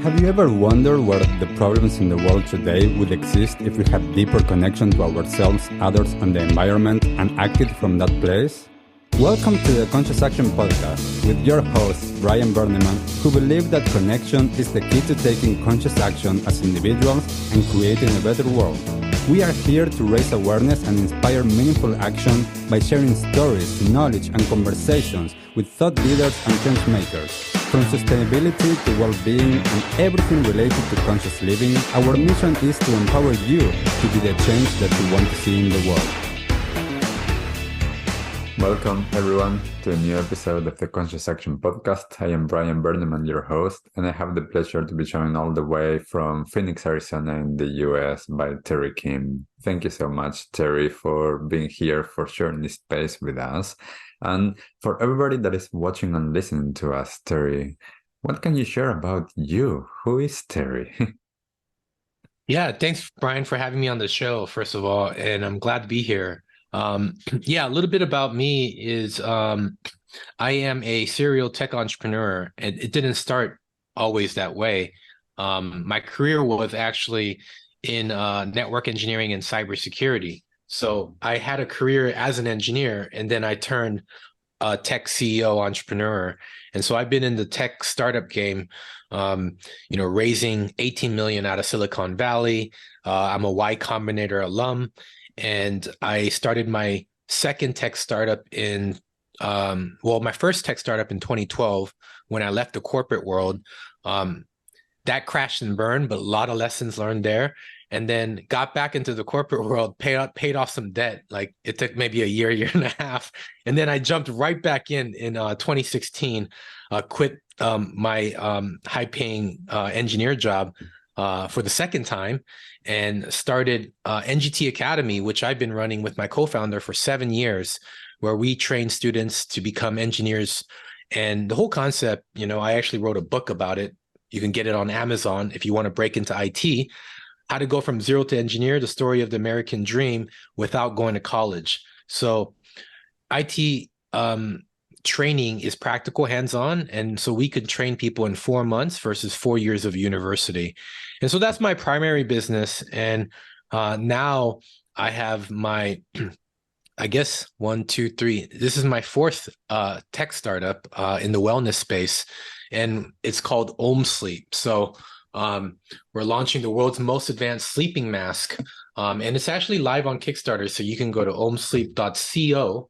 Have you ever wondered where the problems in the world today would exist if we had deeper connection to ourselves, others, and the environment and acted from that place? Welcome to the Conscious Action Podcast with your host, Brian Berneman, who believe that connection is the key to taking conscious action as individuals and creating a better world. We are here to raise awareness and inspire meaningful action by sharing stories, knowledge, and conversations with thought leaders and change makers. From sustainability to well-being and everything related to conscious living, our mission is to empower you to be the change that you want to see in the world. Welcome, everyone, to a new episode of the Conscious Action Podcast. I am Brian Berneman, your host, and I have the pleasure to be joined all the way from Phoenix, Arizona in the US by Terry Kim. Thank you so much, Terry, for being here, for sharing this space with us. And for everybody that is watching and listening to us, Terry, what can you share about you? Who is Terry? Yeah, thanks, Brian, for having me on the show, first of all, and I'm glad to be here. A little bit about me is I am a serial tech entrepreneur, and it didn't start always that way. My career was actually in network engineering and cybersecurity. So I had a career as an engineer, and then I turned a tech CEO entrepreneur. And so I've been in the tech startup game, raising 18 million out of Silicon Valley. I'm a Y Combinator alum. And I started my second tech startup my first tech startup in 2012 when I left the corporate world. That crashed and burned, but a lot of lessons learned there. And then got back into the corporate world, paid off some debt. Like it took maybe a year and a half. And then I jumped right back in 2016, quit my high-paying engineer job for the second time and started NGT Academy, which I've been running with my co-founder for 7 years, where we train students to become engineers. And the whole concept, I actually wrote a book about it. You can get it on Amazon if you want to break into IT, how to go from zero to engineer, the story of the American dream without going to college. So IT training is practical, hands-on, and so we could train people in 4 months versus 4 years of university. And so that's my primary business. And now I have my, I guess, 1, 2, 3. This is my fourth tech startup in the wellness space, and it's called Om Sleep. So we're launching the world's most advanced sleeping mask, and it's actually live on Kickstarter. So you can go to omsleep.co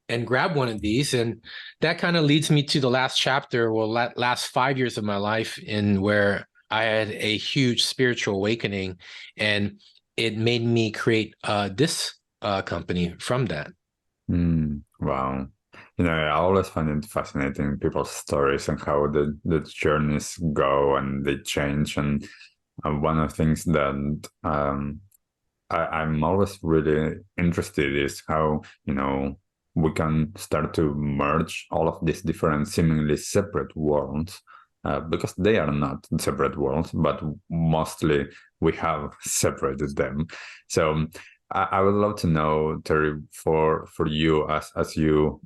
and grab one of these. And that kind of leads me to the last chapter, last 5 years of my life, in where I had a huge spiritual awakening, and it made me create this company from that. Wow. I always find it fascinating, people's stories and how the journeys go and they change. And one of the things that I'm always really interested is how, we can start to merge all of these different seemingly separate worlds, because they are not separate worlds, but mostly we have separated them. So I would love to know, Terry, for you, as you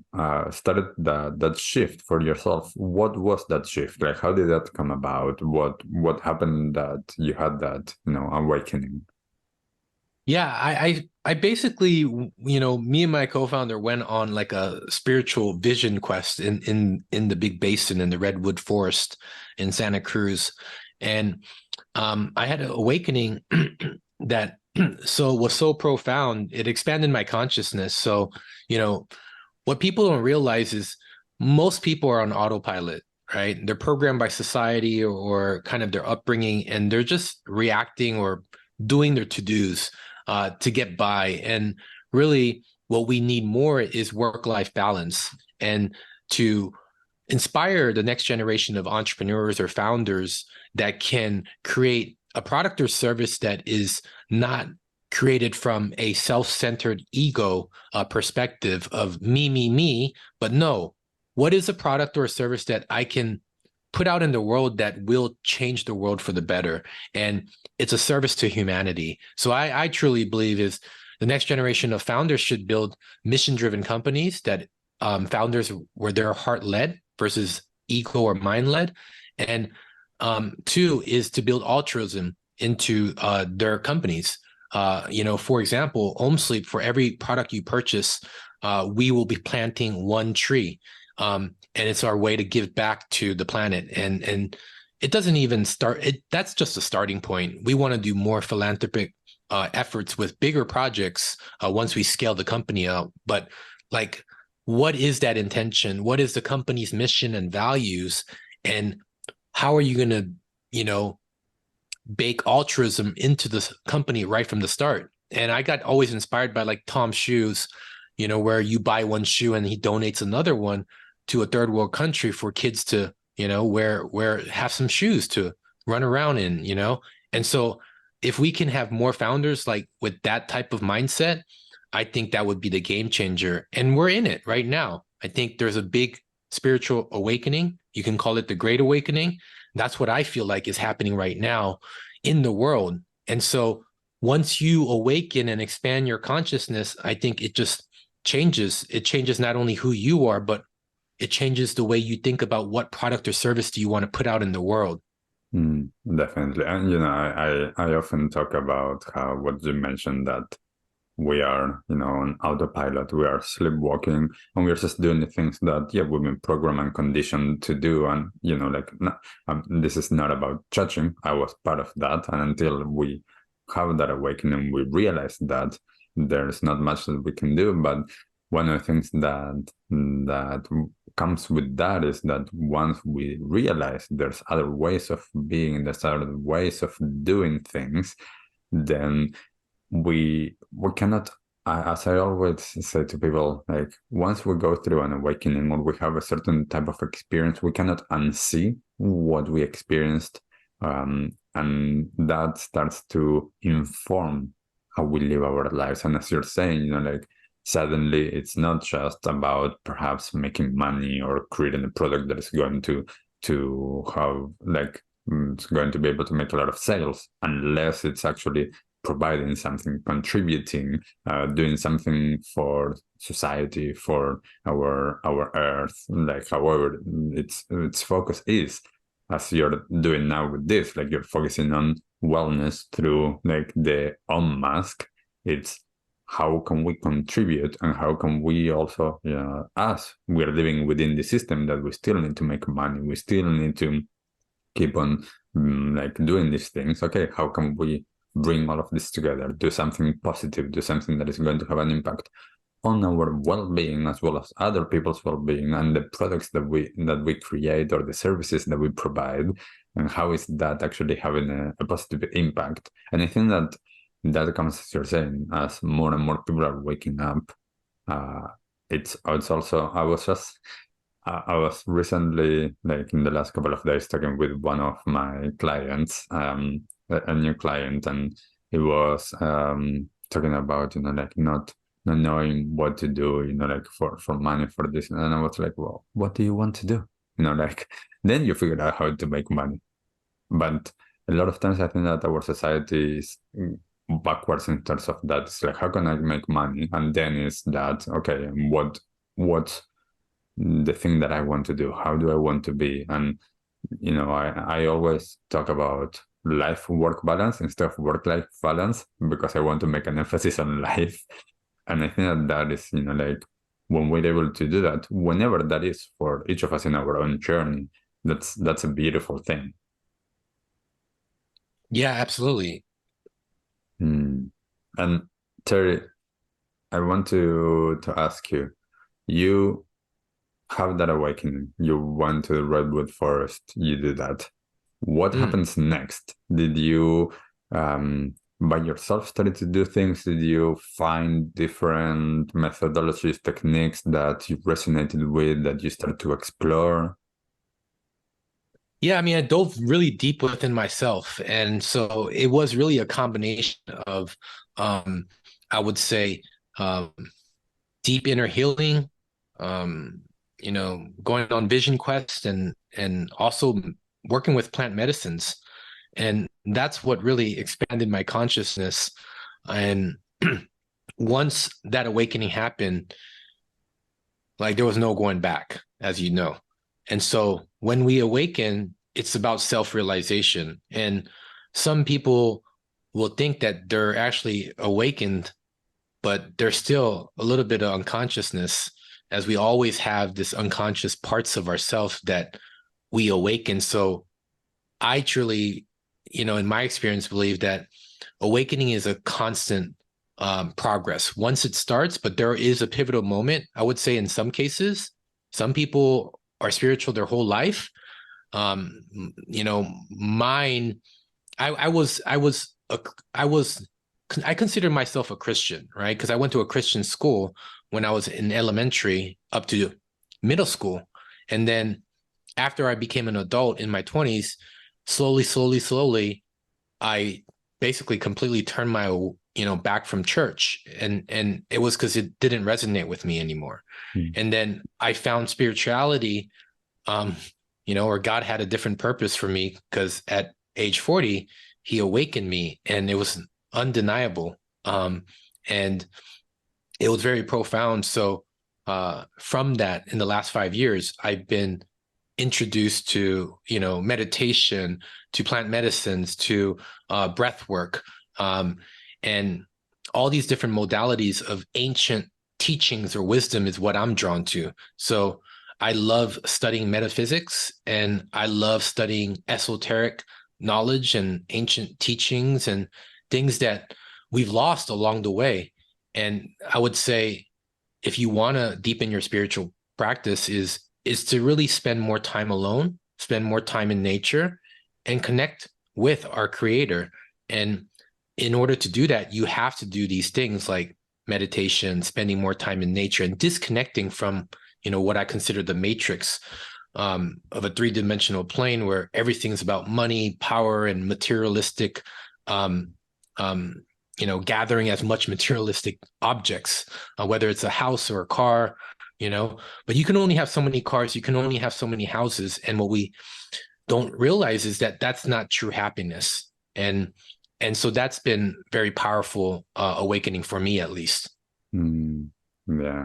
started that shift for yourself, what was that shift? Like, how did that come about? What happened that you had that, awakening? Yeah, I basically, me and my co-founder went on like a spiritual vision quest in the Big Basin in the Redwood Forest in Santa Cruz. And I had an awakening that was so profound, it expanded my consciousness. So, what people don't realize is most people are on autopilot, right? They're programmed by society or kind of their upbringing, and they're just reacting or doing their to-dos to get by. And really what we need more is work-life balance, and to inspire the next generation of entrepreneurs or founders that can create a product or service that is not created from a self-centered ego perspective of me, but no, what is a product or a service that I can put out in the world that will change the world for the better? And it's a service to humanity. So I truly believe is the next generation of founders should build mission-driven companies that founders were their heart-led versus ego or mind-led. And Two is to build altruism into their companies. For example, Om Sleep, for every product you purchase, we will be planting one tree. And it's our way to give back to the planet. And it doesn't even start, that's just a starting point. We want to do more philanthropic efforts with bigger projects once we scale the company up. But like, what is that intention? What is the company's mission and values? And how are you going to, bake altruism into the company right from the start? And I got always inspired by like Tom's shoes, where you buy one shoe and he donates another one to a third world country for kids to, have some shoes to run around in, And so if we can have more founders like with that type of mindset, I think that would be the game changer. And we're in it right now. I think there's a big spiritual awakening. You can call it the Great Awakening. That's what I feel like is happening right now in the world. And so once you awaken and expand your consciousness, I think it just changes. It changes not only who you are, but it changes the way you think about what product or service do you want to put out in the world. Definitely. And, I often talk about how what you mentioned, that we are, on autopilot, we are sleepwalking, and we're just doing the things that, we've been programmed and conditioned to do. And, this is not about judging. I was part of that. And until we have that awakening, we realize that there's not much that we can do. But one of the things that comes with that is that once we realize there's other ways of being, there's other ways of doing things, then we cannot, as I always say to people, like once we go through an awakening or we have a certain type of experience, we cannot unsee what we experienced, and that starts to inform how we live our lives. And as you're saying, suddenly it's not just about perhaps making money or creating a product that is going to have it's going to be able to make a lot of sales, unless it's actually providing something, contributing, doing something for society, for our earth, however its focus is, as you're doing now with this, you're focusing on wellness through the Om mask. It's how can we contribute, and how can we also, as we're living within the system that we still need to make money, we still need to keep on doing these things. Okay, how can we bring all of this together, do something positive, do something that is going to have an impact on our well-being as well as other people's well-being, and the products that we create or the services that we provide, and how is that actually having a positive impact? And I think that comes, as you're saying, as more and more people are waking up. It's also, I was recently, in the last couple of days, talking with one of my clients, a new client, and he was talking about, not knowing what to do, for money, for this. And I was like, well, what do you want to do? Then you figure out how to make money. But a lot of times I think that our society is backwards in terms of that. It's like, how can I make money? And then it's that, okay, what's the thing that I want to do? How do I want to be? And, I always talk about life-work balance instead of work-life balance, because I want to make an emphasis on life. And I think that is, when we're able to do that, whenever that is for each of us in our own journey, that's a beautiful thing. Yeah, absolutely. And Terry, I want to ask you, you have that awakening, you went to the redwood forest, you do that. What happens next? Did you by yourself started to do things? Did you find different methodologies, techniques that you resonated with, that you started to explore? Yeah, I mean, I dove really deep within myself. And so it was really a combination of, I would say, deep inner healing, going on vision quests, and also working with plant medicines. And that's what really expanded my consciousness. And once that awakening happened, there was no going back, as you know. And so when we awaken, it's about self-realization. And some people will think that they're actually awakened, but there's still a little bit of unconsciousness, as we always have this unconscious parts of ourselves that we awaken. So I truly, in my experience, believe that awakening is a constant progress once it starts, but there is a pivotal moment. I would say in some cases, some people are spiritual their whole life. Mine, I consider myself a Christian, right? Because I went to a Christian school when I was in elementary up to middle school. And then after I became an adult in my 20s, slowly, I basically completely turned my, back from church. And it was because it didn't resonate with me anymore. Mm. And then I found spirituality, or God had a different purpose for me, because at age 40, he awakened me, and it was undeniable. And it was very profound. So from that, in the last 5 years, I've been introduced to, meditation, to plant medicines, to breath work, and all these different modalities of ancient teachings or wisdom is what I'm drawn to. So I love studying metaphysics, and I love studying esoteric knowledge and ancient teachings and things that we've lost along the way. And I would say, if you want to deepen your spiritual practice, is to really spend more time alone, spend more time in nature, and connect with our creator. And in order to do that, you have to do these things like meditation, spending more time in nature, and disconnecting from, what I consider the matrix of a three-dimensional plane where everything's about money, power, and materialistic, gathering as much materialistic objects, whether it's a house or a car, but you can only have so many cars, you can only have so many houses. And what we don't realize is that that's not true happiness. And so that's been very powerful awakening for me, at least. Yeah,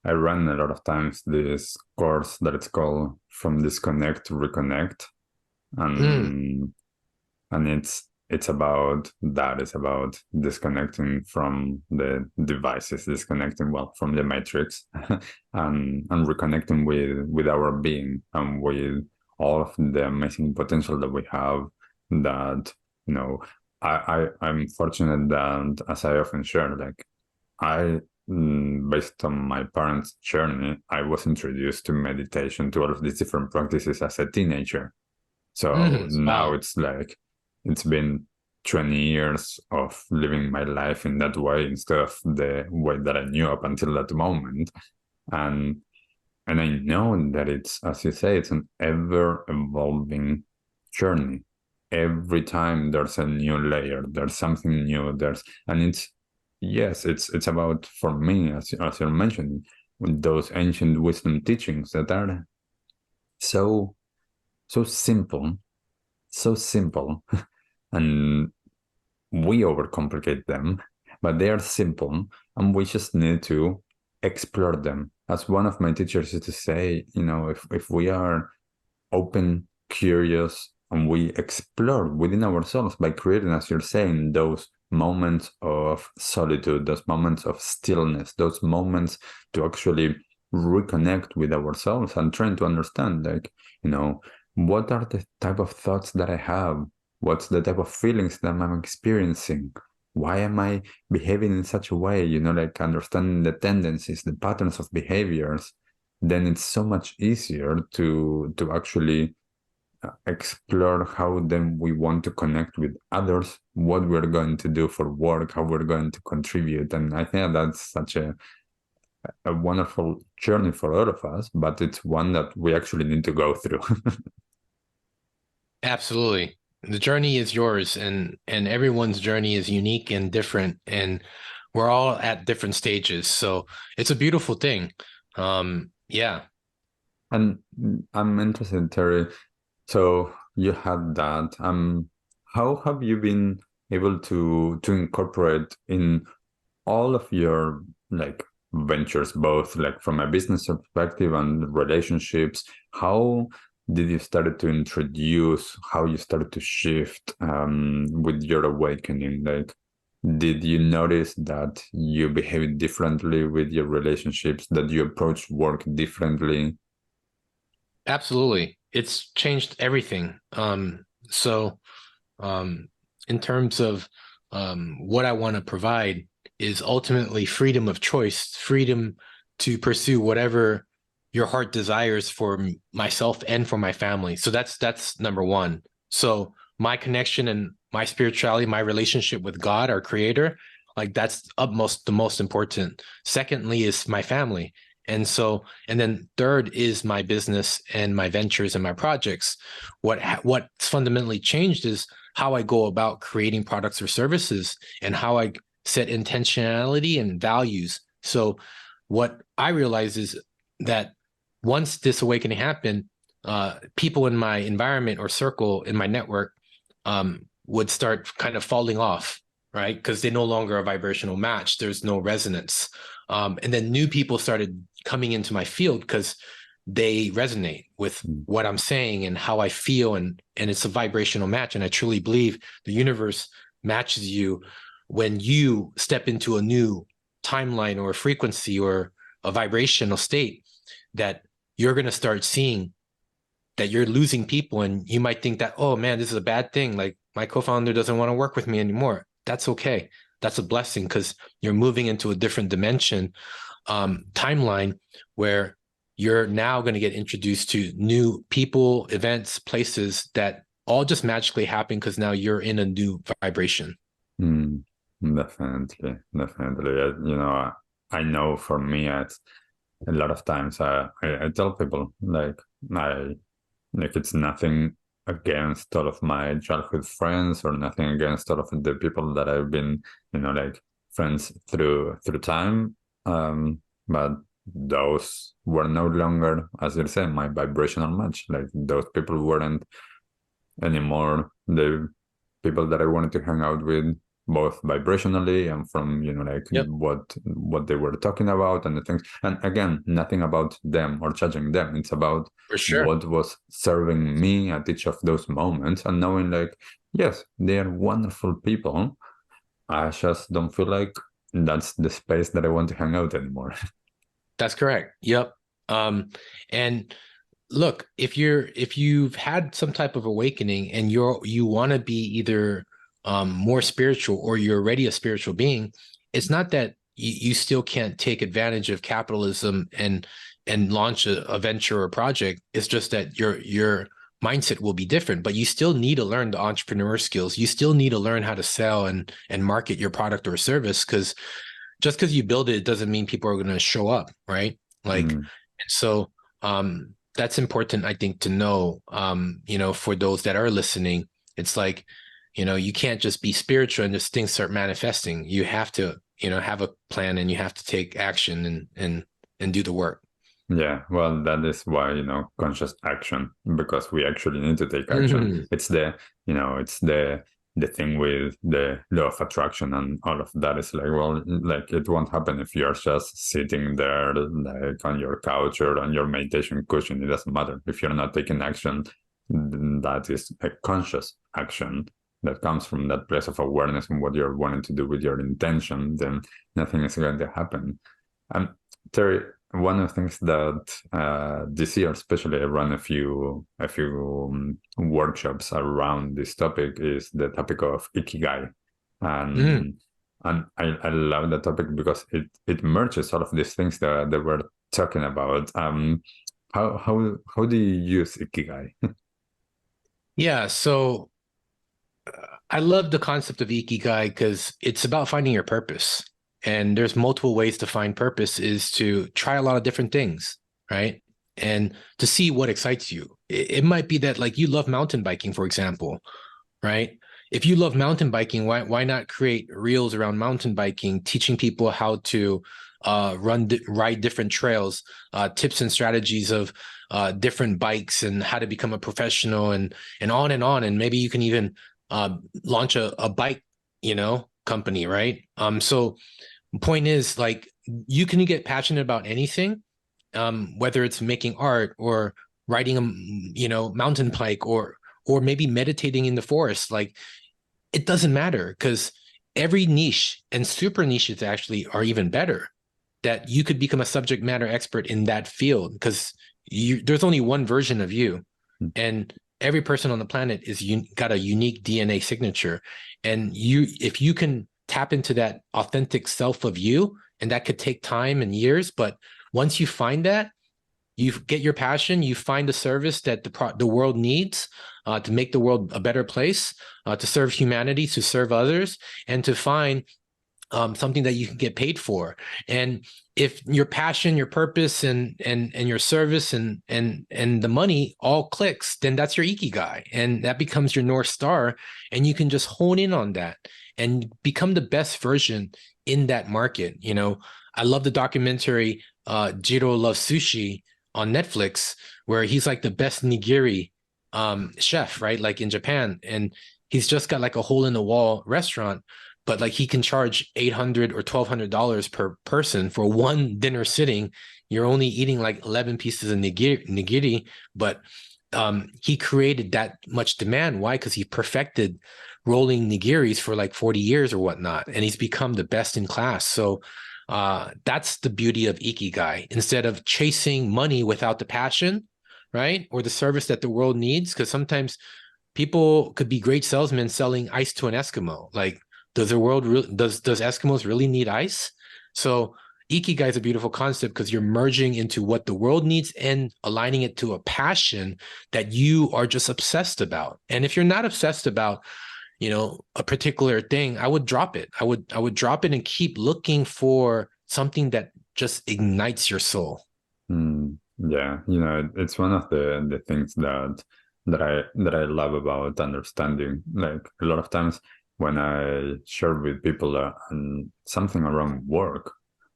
I run a lot of times this course that it's called From Disconnect to Reconnect, and it's about that. It's about disconnecting from the devices, disconnecting from the matrix, and reconnecting with our being and with all of the amazing potential that we have. That I'm fortunate that, as I often share, like based on my parents' journey, I was introduced to meditation, to all of these different practices as a teenager. So now Wow. it's like it's been 20 years of living my life in that way instead of the way that I knew up until that moment. And I know that it's, as you say, it's an ever evolving journey. Every time there's a new layer, there's something new, it's about, for me, as you're mentioning, with those ancient wisdom teachings that are so simple, and we overcomplicate them, but they are simple, and we just need to explore them. As one of my teachers used to say, if we are open, curious, and we explore within ourselves by creating, as you're saying, those moments of solitude, those moments of stillness, those moments to actually reconnect with ourselves and trying to understand, like, what are the type of thoughts that I have? What's the type of feelings that I'm experiencing? Why am I behaving in such a way? Like understanding the tendencies, the patterns of behaviors, then it's so much easier to actually explore how then we want to connect with others, what we're going to do for work, how we're going to contribute. And I think that's such a wonderful journey for all of us, but it's one that we actually need to go through. Absolutely. The journey is yours, and everyone's journey is unique and different, and we're all at different stages. So it's a beautiful thing. Yeah. And I'm interested, Terry. So you had that. How have you been able to incorporate in all of your like ventures, both like from a business perspective and relationships? How did you started to introduce, how you started to shift with your awakening? Like, did you notice that you behave differently with your relationships, that you approach work differently? Absolutely. It's changed everything. So in terms of what I want to provide is ultimately freedom of choice, freedom to pursue whatever your heart desires for myself and for my family. So that's number one. So my connection and my spirituality, my relationship with God, our creator, like that's the most important. Secondly is my family. And so, and then third is my business and my ventures and my projects. What's fundamentally changed is how I go about creating products or services and how I set intentionality and values. So what I realize is that once this awakening happened, people in my environment or circle in my network would start kind of falling off, right? Because they no longer a vibrational match. There's no resonance. And then new people started coming into my field because they resonate with what I'm saying and how I feel, and it's a vibrational match. And I truly believe the universe matches you when you step into a new timeline or a frequency or a vibrational state, that you're going to start seeing that you're losing people. And you might think that, oh man, this is a bad thing. Like my co-founder doesn't want to work with me anymore. That's okay. That's a blessing, because you're moving into a different dimension, timeline, where you're now going to get introduced to new people, events, places that all just magically happen because now you're in a new vibration. Definitely, definitely. I know for me, it's a lot of times I tell people like it's nothing against all of my childhood friends, or nothing against all of the people that I've been, like friends through time. But those were no longer, as you say, my vibrational match. Like those people weren't anymore the people that I wanted to hang out with, both vibrationally and from, like Yep. what they were talking about and the things. And again, nothing about them or judging them. It's about For sure. what was serving me at each of those moments, and knowing like, yes, they are wonderful people. I just don't feel like that's the space that I want to hang out anymore. That's correct. Yep. And look, if you've had some type of awakening and you want to be either more spiritual, or you're already a spiritual being, it's not that you still can't take advantage of capitalism and launch a venture or project. It's just that your mindset will be different, but you still need to learn the entrepreneur skills. You still need to learn how to sell and market your product or service, because just because you build it doesn't mean people are going to show up, right? Like, Mm. so that's important, I think, to know. For those that are listening, it's like, you can't just be spiritual and just things start manifesting. You have to, have a plan, and you have to take action and do the work. Yeah, well, that is why, conscious action, because we actually need to take action. Mhm. It's the thing with the law of attraction and all of that. Is like, well, like it won't happen if you're just sitting there like on your couch or on your meditation cushion. It doesn't matter. If you're not taking action, then that is a conscious action that comes from that place of awareness and what you're wanting to do with your intention, then nothing is going to happen. Terry, one of the things that this year, especially, I run a few workshops around this topic, is the topic of Ikigai, Mhm. and I love that topic because it merges all of these things that we're talking about. How do you use Ikigai? Yeah, so I love the concept of Ikigai because it's about finding your purpose. And there's multiple ways to find purpose, is to try a lot of different things, right? And to see what excites you. It might be that, like, you love mountain biking, for example, right? If you love mountain biking, why not create reels around mountain biking, teaching people how to ride different trails, tips and strategies of different bikes, and how to become a professional, and on and on. And maybe you can even launch a bike, company, right? So point is, like, you can get passionate about anything, whether it's making art or riding a mountain bike, or maybe meditating in the forest. Like, it doesn't matter, because every niche, and super niches actually are even better, that you could become a subject matter expert in that field, because there's only one version of you, and every person on the planet got a unique DNA signature. And if you can tap into that authentic self of you, and that could take time and years, but once you find that, you get your passion, you find the service that the world needs, to make the world a better place, to serve humanity, to serve others, and to find something that you can get paid for. And if your passion, your purpose, and your service and the money all clicks, then that's your Ikigai, and that becomes your North Star, and you can just hone in on that and become the best version in that market. I love the documentary Jiro Loves Sushi on Netflix, where he's like the best nigiri chef, right? Like in Japan, and he's just got like a hole in the wall restaurant, but like he can charge $800 or $1,200 per person for one dinner sitting. You're only eating like 11 pieces of nigiri, but he created that much demand. Why? Because he perfected rolling nigiris for like 40 years or whatnot, and he's become the best in class. So that's the beauty of Ikigai. Instead of chasing money without the passion, right, or the service that the world needs, because sometimes people could be great salesmen selling ice to an Eskimo. Like, does Eskimos really need ice? So Ikigai is a beautiful concept, because you're merging into what the world needs and aligning it to a passion that you are just obsessed about. And if you're not obsessed about, a particular thing, I would drop it. I would drop it and keep looking for something that just ignites your soul. Yeah, it's one of the things that I love about understanding. Like, a lot of times when I share with people something around work,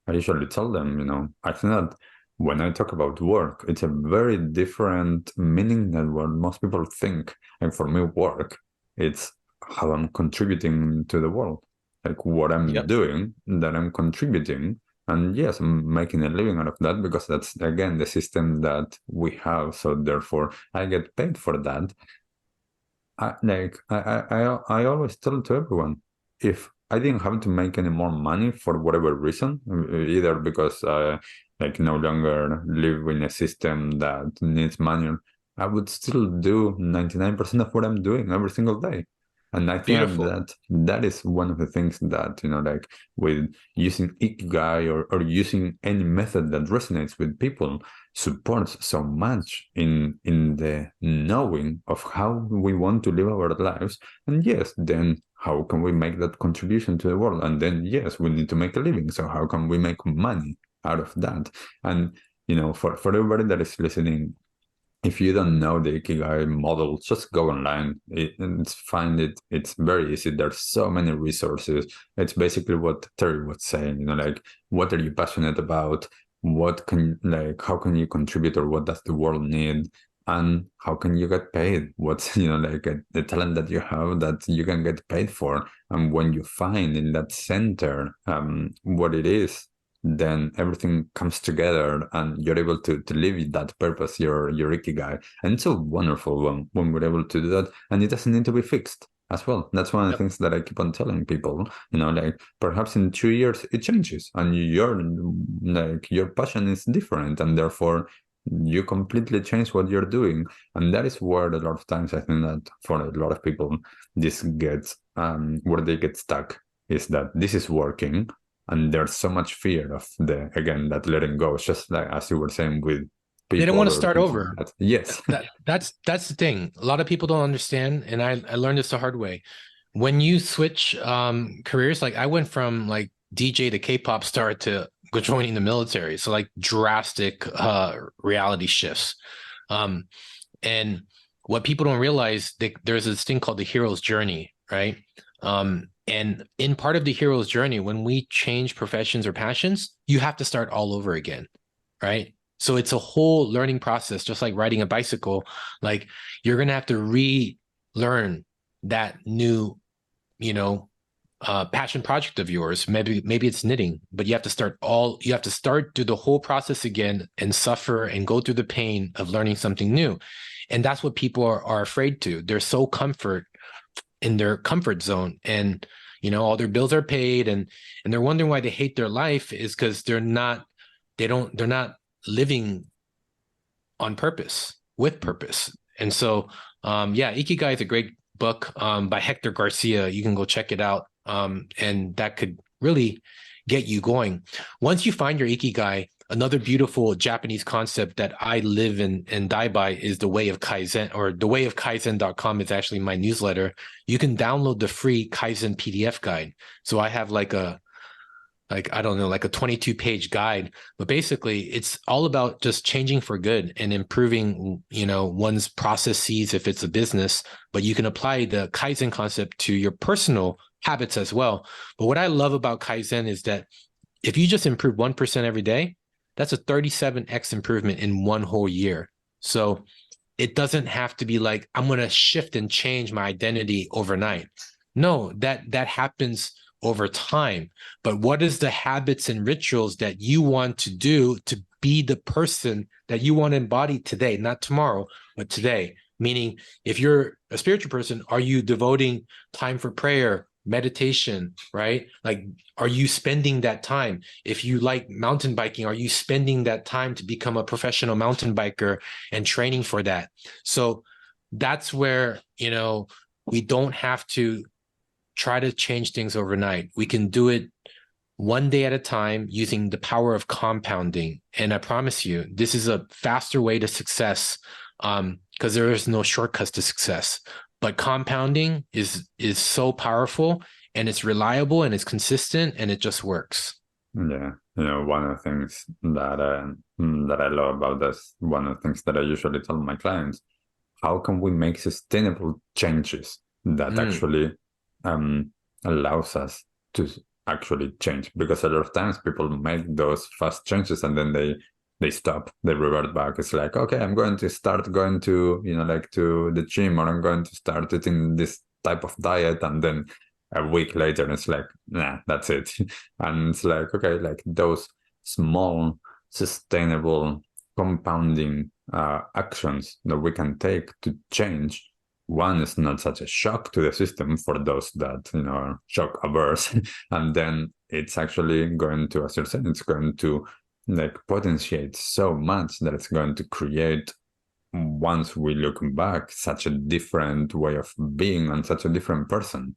I usually tell them, I think that when I talk about work, it's a very different meaning than what most people think. And for me, work, it's how I'm contributing to the world, like what I'm doing, that I'm contributing. And yes, I'm making a living out of that, because that's, again, the system that we have. So therefore, I get paid for that. I always tell to everyone, if I didn't have to make any more money for whatever reason, either because I no longer live in a system that needs money, I would still do 99% of what I'm doing every single day. And I think that is one of the things that, with using Ikigai or using any method that resonates with people, supports so much in the knowing of how we want to live our lives. And yes, then how can we make that contribution to the world? And then, yes, we need to make a living. So how can we make money out of that? And, for everybody that is listening, if you don't know the Ikigai model, just go online. It's very easy. There's so many resources. It's basically what Terry was saying, what are you passionate about? How can you contribute, or what does the world need? And how can you get paid? What's, the talent that you have that you can get paid for? And when you find in that center what it is, then everything comes together and you're able to live that purpose, your Ikigai. And it's so wonderful when we're able to do that. And it doesn't need to be fixed as well. That's one of the things that I keep on telling people, perhaps in 2 years it changes and your passion is different, and therefore you completely change what you're doing. And that is where a lot of times I think that for a lot of people, this gets, where they get stuck, is that this is working. And there's so much fear of that letting go. It's just like, as you were saying, with people. They don't want to start over. Yes. That's the thing. A lot of people don't understand. And I learned this the hard way. When you switch careers, like I went from like DJ to K-pop star to joining the military. So like drastic reality shifts. And what people don't realize, there's this thing called the hero's journey, right? And in part of the hero's journey, when we change professions or passions, you have to start all over again, right? So it's a whole learning process, just like riding a bicycle. Like, you're going to have to relearn that new, passion project of yours. Maybe it's knitting, but you have to start through the whole process again and suffer and go through the pain of learning something new. And that's what people are afraid to. They're so in their comfort zone, and all their bills are paid, and they're wondering why they hate their life is because they're not living on purpose, with purpose. And so Ikigai is a great book by Hector Garcia. You can go check it out. And that could really get you going. Once you find your Ikigai, another beautiful Japanese concept that I live and die by is the way of Kaizen, or thewayofkaizen.com is actually my newsletter. You can download the free Kaizen PDF guide. So I have like a 22-page guide, but basically it's all about just changing for good and improving, one's processes if it's a business, but you can apply the Kaizen concept to your personal habits as well. But what I love about Kaizen is that if you just improve 1% every day, that's a 37x improvement in one whole year. So it doesn't have to be like, I'm going to shift and change my identity overnight. No, that happens over time. But what is the habits and rituals that you want to do to be the person that you want to embody today, not tomorrow, but today? Meaning, if you're a spiritual person, are you devoting time for prayer, meditation, right? Like, are you spending that time? If you like mountain biking, are you spending that time to become a professional mountain biker and training for that? So that's where, we don't have to try to change things overnight. We can do it one day at a time using the power of compounding. And I promise you, this is a faster way to success, because there is no shortcuts to success. But compounding is so powerful, and it's reliable, and it's consistent, and it just works. Yeah, one of the things that I love about this, one of the things that I usually tell my clients, how can we make sustainable changes that actually allows us to actually change? Because a lot of times people make those fast changes and then they stop, they revert back. It's like, okay, I'm going to start going to, to the gym, or I'm going to start eating this type of diet. And then a week later, it's like, nah, that's it. And it's like, okay, like those small, sustainable, compounding actions that we can take to change. One is not such a shock to the system for those that, are shock averse. And then it's actually going to, as you're saying, it's going to potentiate so much that it's going to create, once we look back, such a different way of being and such a different person.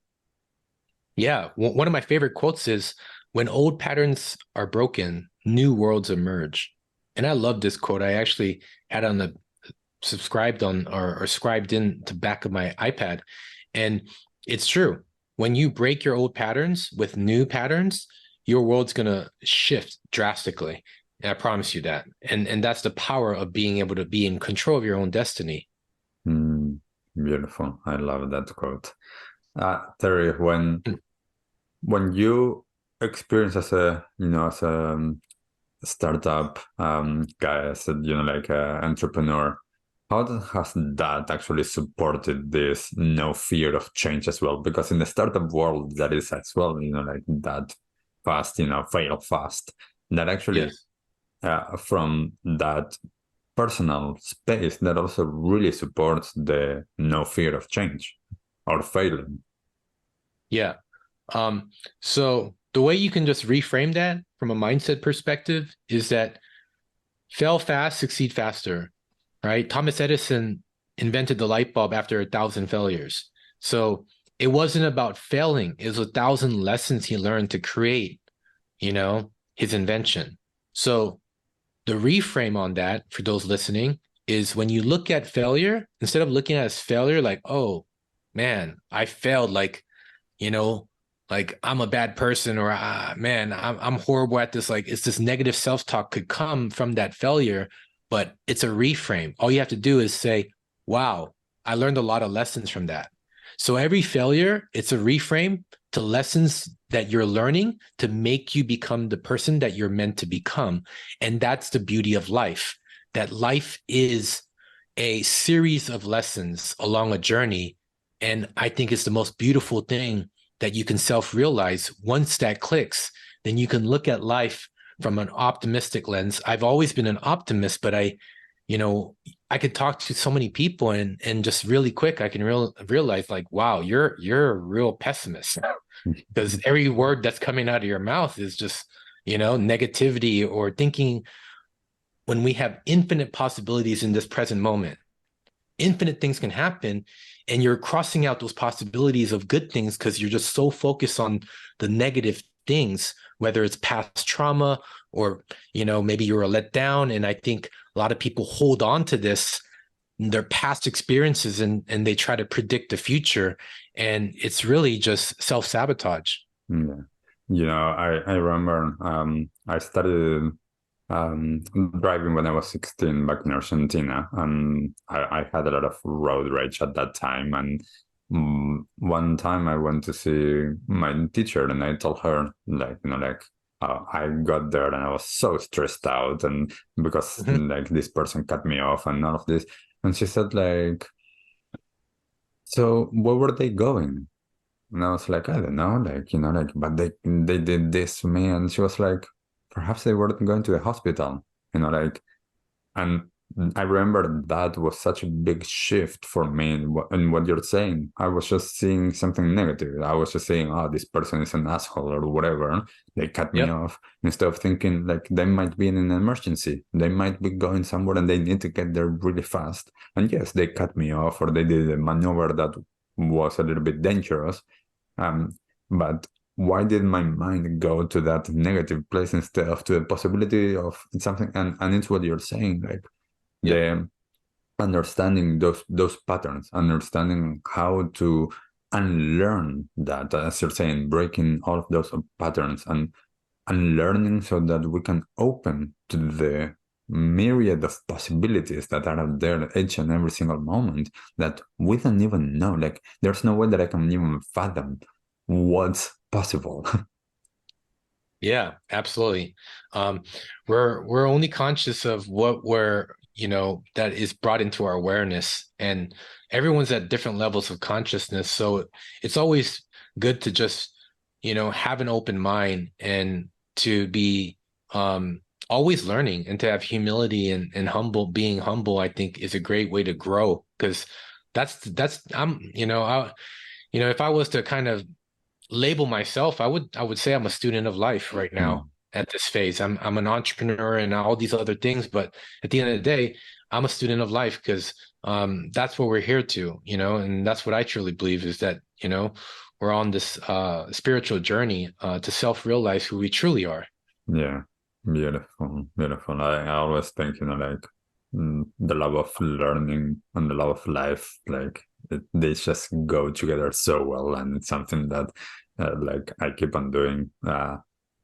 Yeah. One of my favorite quotes is, when old patterns are broken, new worlds emerge. And I love this quote. I actually had on the subscribed on or scribed in the back of my iPad. And it's true. When you break your old patterns with new patterns, your world's going to shift drastically. And I promise you that. And that's the power of being able to be in control of your own destiny. Beautiful. I love that quote. Terry, when you experience as a startup guy, as a, entrepreneur, how has that actually supported this no fear of change as well? Because in the startup world, that is as well, that fast, fail fast. That actually, yes. From that personal space, that also really supports the no fear of change or failing. Yeah. So the way you can just reframe that from a mindset perspective is that fail fast, succeed faster. Right? Thomas Edison invented the light bulb after 1,000 failures. So it wasn't about failing. It was 1,000 lessons he learned to create, his invention. So the reframe on that, for those listening, is when you look at failure, instead of looking at it as failure, like, oh, man, I failed, like I'm a bad person, or man, I'm horrible at this. Like, it's this negative self-talk could come from that failure. But it's a reframe. All you have to do is say, wow, I learned a lot of lessons from that. So every failure, it's a reframe to lessons that you're learning to make you become the person that you're meant to become. And that's the beauty of life, that life is a series of lessons along a journey. And I think it's the most beautiful thing that you can self-realize. Once that clicks, then you can look at life from an optimistic lens. I've always been an optimist, but I could talk to so many people and just really quick, I can realize like, wow, you're a real pessimist, because every word that's coming out of your mouth is just, negativity, or thinking, when we have infinite possibilities in this present moment. Infinite things can happen, and you're crossing out those possibilities of good things because you're just so focused on the negative things, whether it's past trauma or, maybe you were let down. And I think a lot of people hold on to their past experiences, and they try to predict the future. And it's really just self-sabotage. Yeah. I remember I started driving when I was 16 back in Argentina, and I had a lot of road rage at that time. And one time I went to see my teacher, and I told her, I got there and I was so stressed out, and because like this person cut me off and all of this. And she said, like, so where were they going? And I was like, I don't know, but they did this to me. And she was like, perhaps they were going to the hospital, and I remember that was such a big shift for me in what you're saying. I was just seeing something negative. I was just saying, oh, this person is an asshole or whatever. They cut me off, instead of thinking like they might be in an emergency. They might be going somewhere and they need to get there really fast. And yes, they cut me off, or they did a maneuver that was a little bit dangerous. But why did my mind go to that negative place instead of to the possibility of something? And it's what you're saying, like the understanding those patterns, understanding how to unlearn that, as you're saying, breaking all of those patterns and unlearning, so that we can open to the myriad of possibilities that are out there each and every single moment that we don't even know. Like, there's no way that I can even fathom what's possible. Yeah, absolutely. We're only conscious of what that is brought into our awareness, and everyone's at different levels of consciousness. So it's always good to just, have an open mind, and to be always learning, and to have humility and being humble, I think, is a great way to grow. Because if I was to kind of label myself, I would say I'm a student of life right now. At this phase, I'm an entrepreneur and all these other things, but at the end of the day, I'm a student of life, because that's what we're here to, and that's what I truly believe, is that, we're on this spiritual journey to self-realize who we truly are. Yeah, beautiful. I always think, the love of learning and the love of life, like they just go together so well, and it's something that like I keep on doing.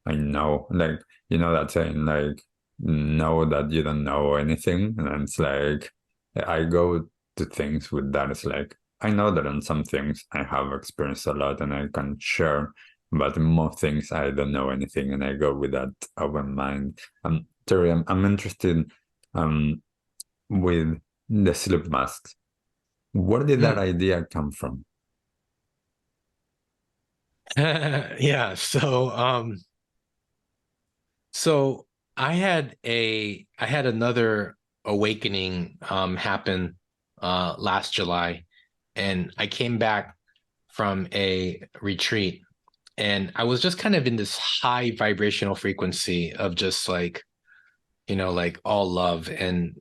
I know, like, that saying, like, know that you don't know anything. And it's like, I go to things with that. It's like, I know that on some things I have experienced a lot and I can share, but in most things I don't know anything, and I go with that open mind. Terry, I'm interested with the sleep masks. Where did that idea come from? Yeah. So I had another awakening happen last July, and I came back from a retreat, and I was just kind of in this high vibrational frequency of just like, like all love and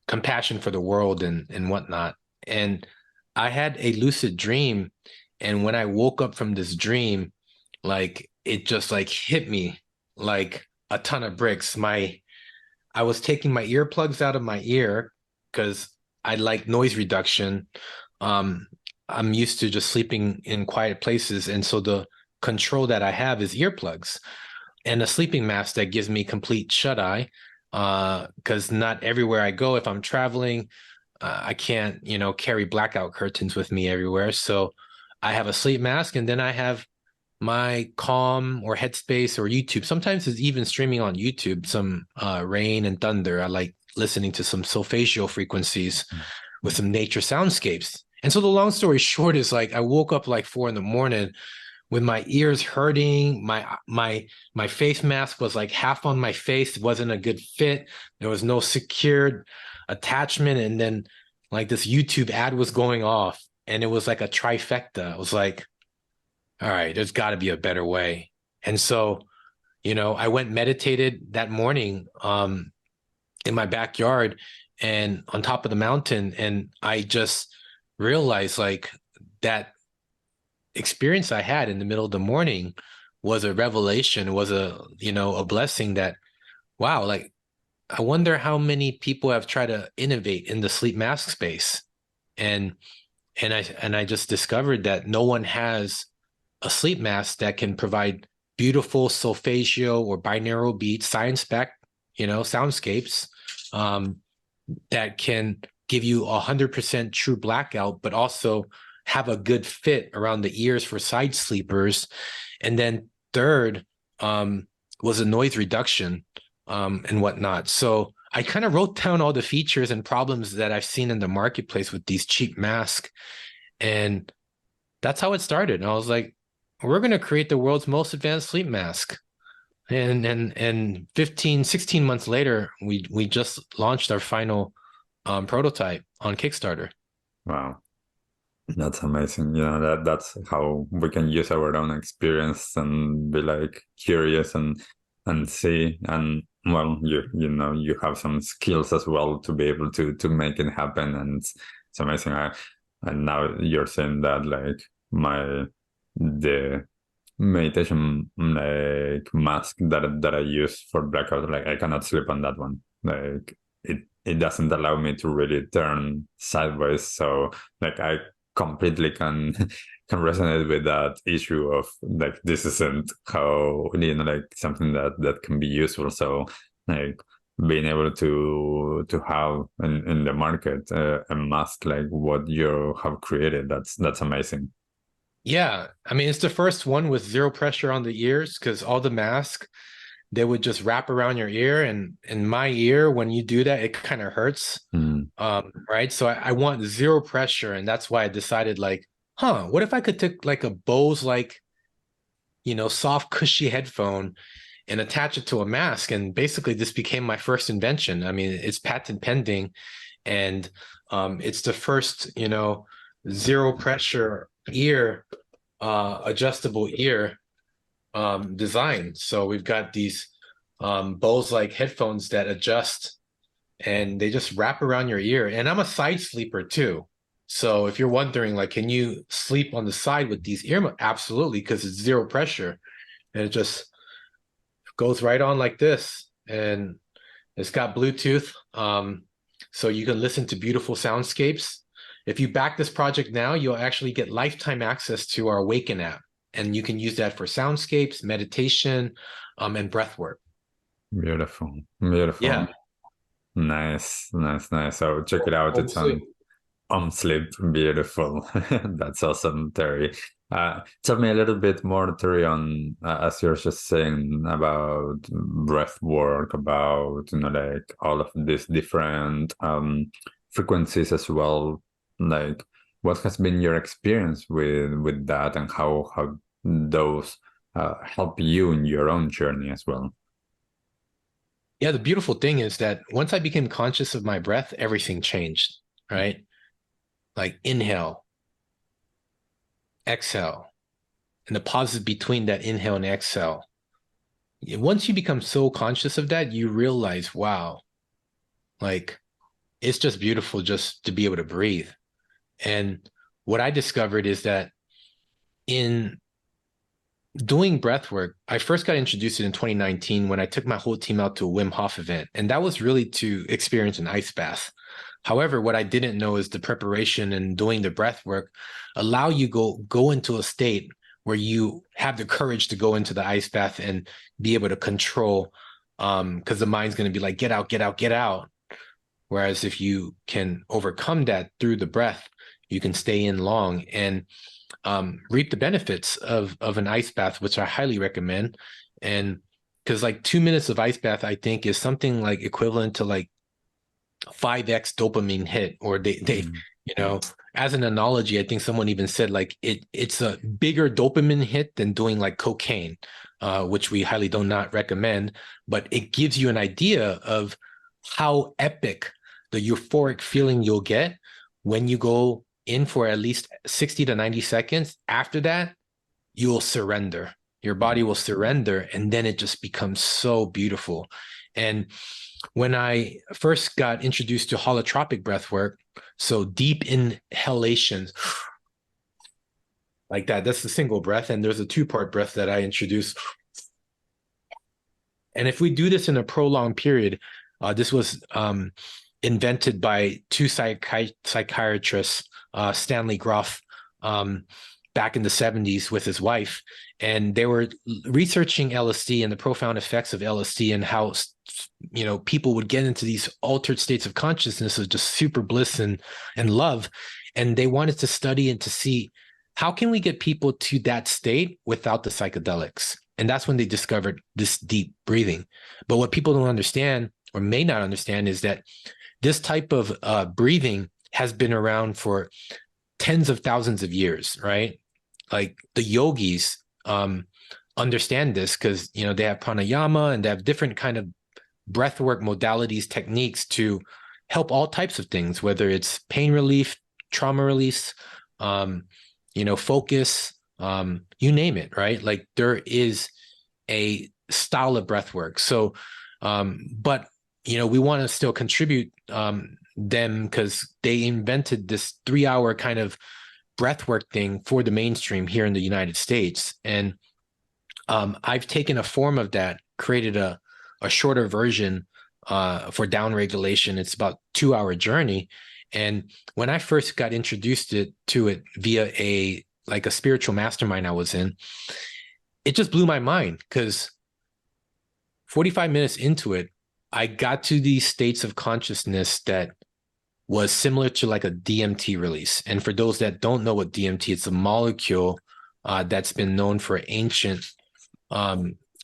compassion for the world and whatnot. And I had a lucid dream, and when I woke up from this dream, like, it just like hit me like a ton of bricks. I was taking my earplugs out of my ear because I like noise reduction. I'm used to just sleeping in quiet places, and so the control that I have is earplugs and a sleeping mask that gives me complete shut-eye, because not everywhere I go, if I'm traveling, I can't, carry blackout curtains with me everywhere. So I have a sleep mask, and then I have my Calm or Headspace or YouTube. Sometimes it's even streaming on YouTube, some rain and thunder. I like listening to some solfeggio frequencies with some nature soundscapes. And so the long story short is like I woke up like 4 a.m. with my ears hurting. My face mask was like half on my face. It wasn't a good fit. There was no secured attachment. And then like this YouTube ad was going off, and it was like a trifecta. It was like, all right, there's got to be a better way. And so, I went meditated that morning in my backyard and on top of the mountain. And I just realized like that experience I had in the middle of the morning was a revelation, was a blessing that, wow, like, I wonder how many people have tried to innovate in the sleep mask space. And I just discovered that no one has a sleep mask that can provide beautiful solfeggio or binaural beats, science-backed, soundscapes that can give you 100% true blackout, but also have a good fit around the ears for side sleepers. And then third was a noise reduction and whatnot. So I kind of wrote down all the features and problems that I've seen in the marketplace with these cheap masks. And that's how it started. And I was like, we're going to create the world's most advanced sleep mask. And 15, 16 months later, we just launched our final prototype on Kickstarter. Wow. That's amazing. That's how we can use our own experience and be like curious and see. And well, you have some skills as well to be able to make it happen. And it's amazing. And now you're saying that like the meditation like mask that I use for blackout, like I cannot sleep on that one. Like it doesn't allow me to really turn sideways. So like I completely can resonate with that issue of like this isn't how like something that can be useful. So like being able to have in the market a mask like what you have created, that's amazing. Yeah, I mean, it's the first one with zero pressure on the ears, because all the masks, they would just wrap around your ear, and in my ear, when you do that, it kind of hurts. Right? So I want zero pressure, and that's why I decided like, what if I could take like a Bose like, soft cushy headphone and attach it to a mask, and basically this became my first invention. I mean, it's patent pending, and it's the first, zero pressure ear adjustable ear design. So we've got these Bose like headphones that adjust, and they just wrap around your ear. And I'm a side sleeper too. So if you're wondering, like, can you sleep on the side with these ear? Absolutely, because it's zero pressure, and it just goes right on like this. And it's got Bluetooth, so you can listen to beautiful soundscapes. If you back this project now, you'll actually get lifetime access to our Awaken app, and you can use that for soundscapes, meditation, and breathwork. Beautiful. Yeah. Nice. So check it out. It's on Sleep. Beautiful. That's awesome, Terry. Tell me a little bit more, Terry, on as you're just saying about breath work, about like all of these different frequencies as well. Like, what has been your experience with that, and how those help you in your own journey as well? Yeah, the beautiful thing is that once I became conscious of my breath, everything changed, right? Like inhale, exhale, and the pauses between that inhale and exhale. Once you become so conscious of that, you realize, wow, like it's just beautiful just to be able to breathe. And what I discovered is that in doing breath work, I first got introduced in 2019 when I took my whole team out to a Wim Hof event. And that was really to experience an ice bath. However, what I didn't know is the preparation and doing the breath work allow you go into a state where you have the courage to go into the ice bath and be able to control, because the mind's going to be like, get out, get out, get out. Whereas if you can overcome that through the breath, you can stay in long and reap the benefits of an ice bath, which I highly recommend. And because like 2 minutes of ice bath, I think is something like equivalent to like 5x dopamine hit, or they You know, as an analogy, I think someone even said like it's a bigger dopamine hit than doing like cocaine, which we highly do not recommend, but it gives you an idea of how epic the euphoric feeling you'll get when you go in for at least 60 to 90 seconds. After that, you'll surrender. Your body will surrender, and then it just becomes so beautiful. And when I first got introduced to holotropic breath work, so deep inhalations like that, that's the single breath. And there's a two-part breath that I introduce. And if we do this in a prolonged period, this was invented by two psychiatrists, Stanley Groff, back in the 70s with his wife. And they were researching LSD and the profound effects of LSD and how, you know, people would get into these altered states of consciousness of just super bliss and love. And they wanted to study and to see how can we get people to that state without the psychedelics. And that's when they discovered this deep breathing. But what people don't understand or may not understand is that this type of breathing has been around for tens of thousands of years, right? Like the yogis understand this because, you know, they have pranayama and they have different kind of breathwork modalities, techniques to help all types of things, whether it's pain relief, trauma release, you know, focus, you name it, right? Like there is a style of breathwork. So, but, you know, we want to still contribute them because they invented this 3-hour kind of breathwork thing for the mainstream here in the United States. And I've taken a form of that, created a shorter version for down regulation. It's about 2-hour journey. And when I first got introduced to it via a spiritual mastermind I was in, it just blew my mind because 45 minutes into it, I got to these states of consciousness that was similar to like a DMT release. And for those that don't know what DMT, it's a molecule that's been known for ancient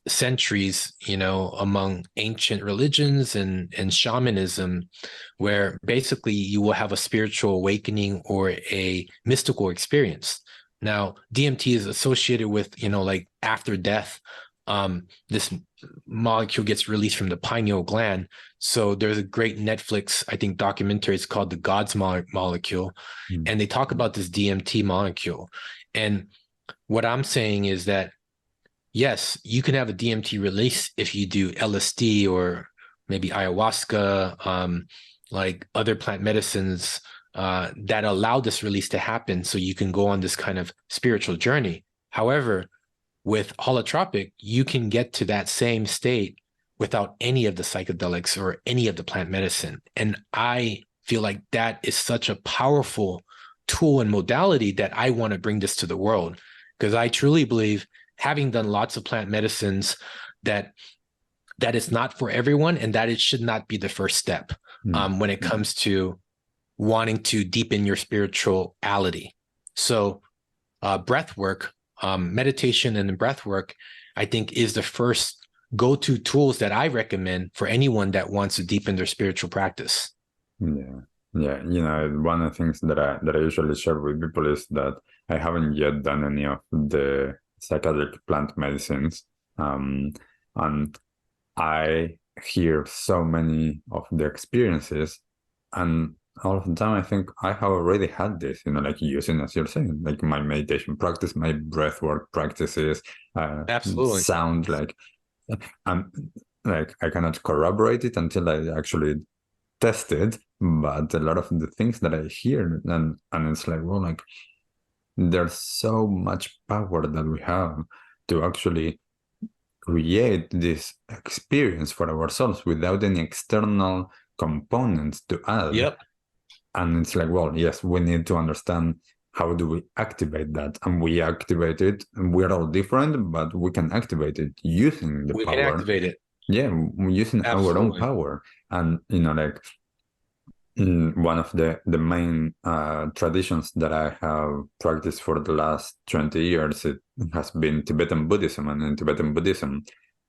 centuries, you know, among ancient religions and shamanism, where basically you will have a spiritual awakening or a mystical experience. Now, DMT is associated with, you know, like after death, this molecule gets released from the pineal gland. So there's a great Netflix, I think, documentary. It's called The God's Molecule. And they talk about this DMT molecule. And what I'm saying is that, yes, you can have a DMT release if you do LSD or maybe ayahuasca, like other plant medicines that allow this release to happen so you can go on this kind of spiritual journey. However, with holotropic, you can get to that same state without any of the psychedelics or any of the plant medicine. And I feel like that is such a powerful tool and modality that I want to bring this to the world, because I truly believe, having done lots of plant medicines, that it's not for everyone and that it should not be the first step when it comes to wanting to deepen your spirituality. So breath work, meditation and breath work, I think, is the first go-to tools that I recommend for anyone that wants to deepen their spiritual practice. Yeah. You know, one of the things that I usually share with people is that I haven't yet done any of the psychedelic plant medicines, and I hear so many of the experiences, and all of the time I think I have already had this, you know, like using, as you're saying, like my meditation practice, my breathwork practices, Absolutely. sound like I cannot corroborate it until I actually test it, but a lot of the things that I hear, and it's like, well, like there's so much power that we have to actually create this experience for ourselves without any external components to add. Yep. And it's like, well, yes, we need to understand how do we activate that, and we activate it, and we're all different, but we can activate it using the power. We can activate it. Yeah, using our own power. And, you know, like one of the main traditions that I have practiced for the last 20 years, it has been Tibetan Buddhism. And in Tibetan Buddhism,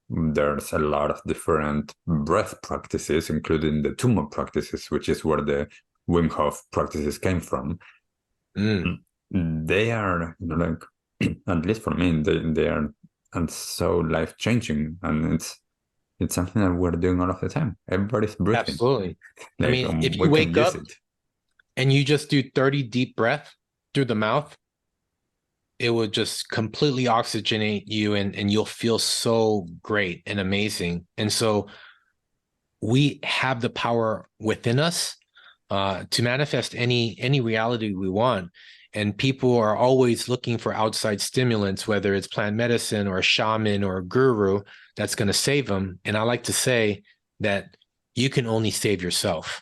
there's a lot of different breath practices, including the tummo practices, which is where the Wim Hof practices came from, they are like, at least for me, they are and so life-changing, and it's something that we're doing all of the time. Everybody's breathing. Absolutely. I Like, mean, if we you can wake use up it. and you just do 30 deep breaths through the mouth, it will just completely oxygenate you, and you'll feel so great and amazing. And so we have the power within us to manifest any reality we want. And people are always looking for outside stimulants, whether it's plant medicine or a shaman or a guru that's going to save them. And I like to say that you can only save yourself.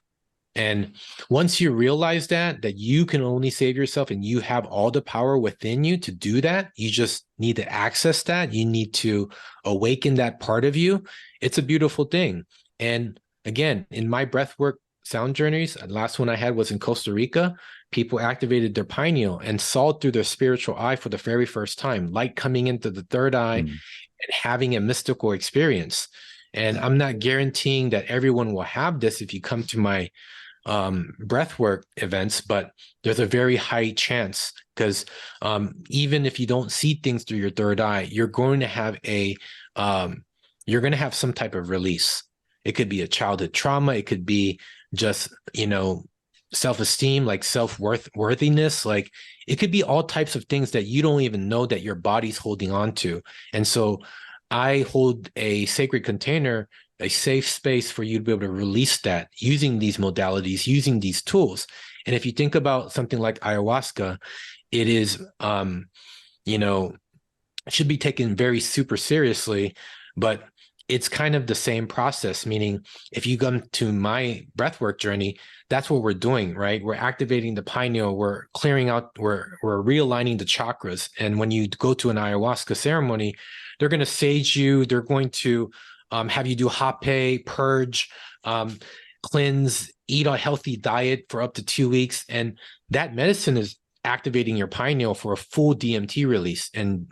And once you realize that you can only save yourself and you have all the power within you to do that, you just need to access that. You need to awaken that part of you. It's a beautiful thing. And again, in my breathwork sound journeys, the last one I had was in Costa Rica. People activated their pineal and saw through their spiritual eye for the very first time, light coming into the third eye and having a mystical experience. And I'm not guaranteeing that everyone will have this if you come to my breathwork events, but there's a very high chance, because even if you don't see things through your third eye, you're going to have some type of release. It could be a childhood trauma. It could be just, self-esteem, like self-worthiness. Like, it could be all types of things that you don't even know that your body's holding on to. And so I hold a sacred container, a safe space for you to be able to release that using these modalities, using these tools. And if you think about something like ayahuasca, it is, should be taken very super seriously, but it's kind of the same process, meaning if you come to my breathwork journey, that's what we're doing, right? We're activating the pineal, we're clearing out, we're realigning the chakras. And when you go to an ayahuasca ceremony, they're going to sage you, they're going to have you do hape, purge, cleanse, eat a healthy diet for up to 2 weeks. And that medicine is activating your pineal for a full DMT release. And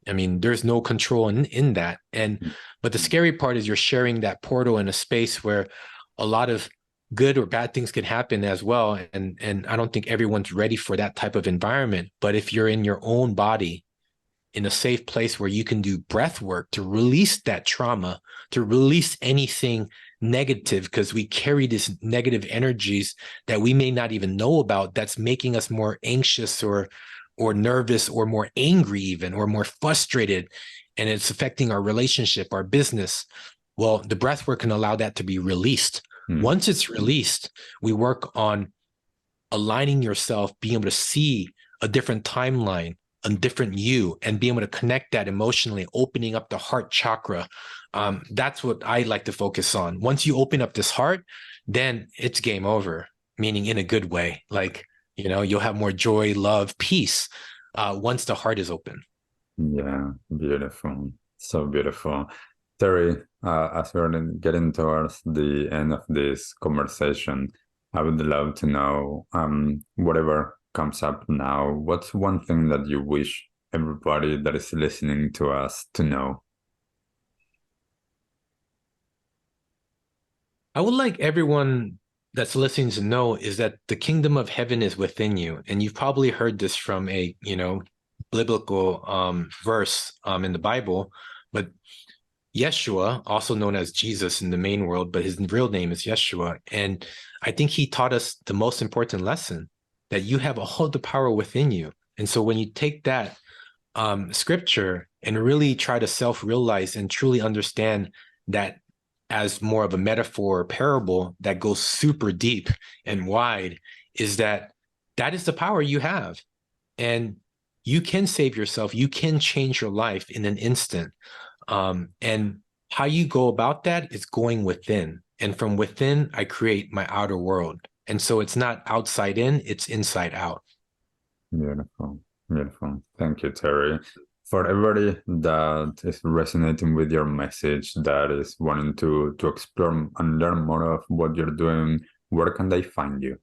I mean, there's no control in that. But the scary part is you're sharing that portal in a space where a lot of good or bad things can happen as well. And I don't think everyone's ready for that type of environment. But if you're in your own body, in a safe place where you can do breath work to release that trauma, to release anything negative, because we carry these negative energies that we may not even know about, that's making us more anxious or nervous or more angry even, or more frustrated, and it's affecting our relationship, our business. Well, the breath work can allow that to be released. Once it's released, we work on aligning yourself, being able to see a different timeline, a different you, and being able to connect that emotionally, opening up the heart chakra. That's what I like to focus on. Once you open up this heart, then it's game over, meaning in a good way. Like, you'll have more joy, love, peace once the heart is open. Yeah, beautiful. So beautiful. Terry, as we're getting towards the end of this conversation, I would love to know, whatever comes up now, what's one thing that you wish everybody that is listening to us to know? I would like everyone that's listening to know is that the kingdom of heaven is within you. And you've probably heard this from a, biblical verse in the Bible, but Yeshua, also known as Jesus in the main world, but his real name is Yeshua. And I think he taught us the most important lesson, that you have all the power within you. And so when you take that scripture and really try to self-realize and truly understand that as more of a metaphor or parable that goes super deep and wide, is that is the power you have. And you can save yourself. You can change your life in an instant. And how you go about that is going within. And from within, I create my outer world. And so it's not outside in, it's inside out. Beautiful. Beautiful. Thank you, Terry. For everybody that is resonating with your message, that is wanting to explore and learn more of what you're doing, where can they find you?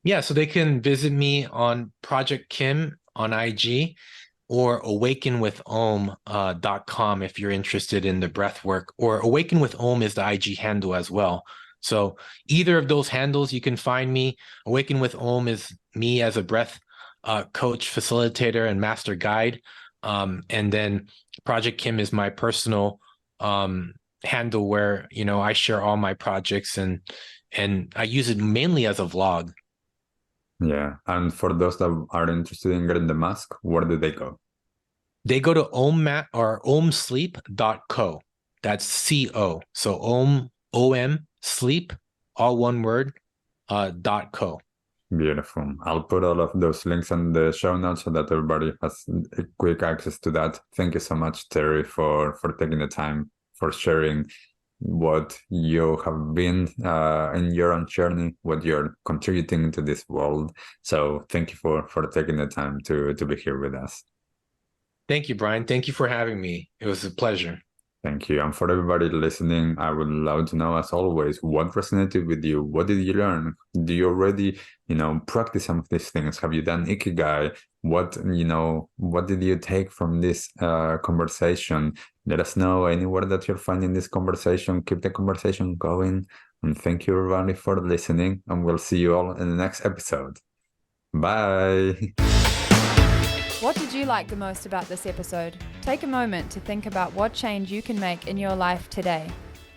Yeah, so they can visit me on Project Kim on IG, or awakenwithom.com if you're interested in the breath work, or Awaken with Om is the IG handle as well. So either of those handles, you can find me. Awaken with Om is me as a breath coach, facilitator, and master guide. And then Project Kim is my personal handle where, I share all my projects and I use it mainly as a vlog. Yeah. And for those that are interested in getting the mask, where do they go? They go to omsleep.co. That's CO. So OM sleep, all one word, .co. Beautiful. I'll put all of those links in the show notes so that everybody has quick access to that. Thank you so much, Terry, for taking the time, for sharing what you have been in your own journey, what you're contributing to this world. So thank you for taking the time to be here with us. Thank you, Brian. Thank you for having me. It was a pleasure. Thank you. And for everybody listening, I would love to know, as always, what resonated with you? What did you learn? Do you already, practice some of these things? Have you done Ikigai? What did you take from this conversation? Let us know anywhere that you're finding this conversation. Keep the conversation going. And thank you, everybody, for listening. And we'll see you all in the next episode. Bye. What did you like the most about this episode? Take a moment to think about what change you can make in your life today.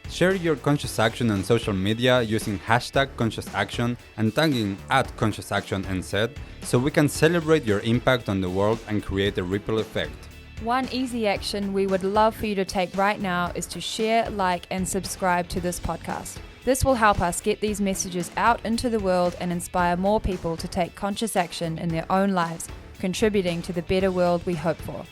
Share your conscious action on social media using #ConsciousAction and tagging @ConsciousActionNZ so we can celebrate your impact on the world and create a ripple effect. One easy action we would love for you to take right now is to share, like, and subscribe to this podcast. This will help us get these messages out into the world and inspire more people to take conscious action in their own lives, contributing to the better world we hope for.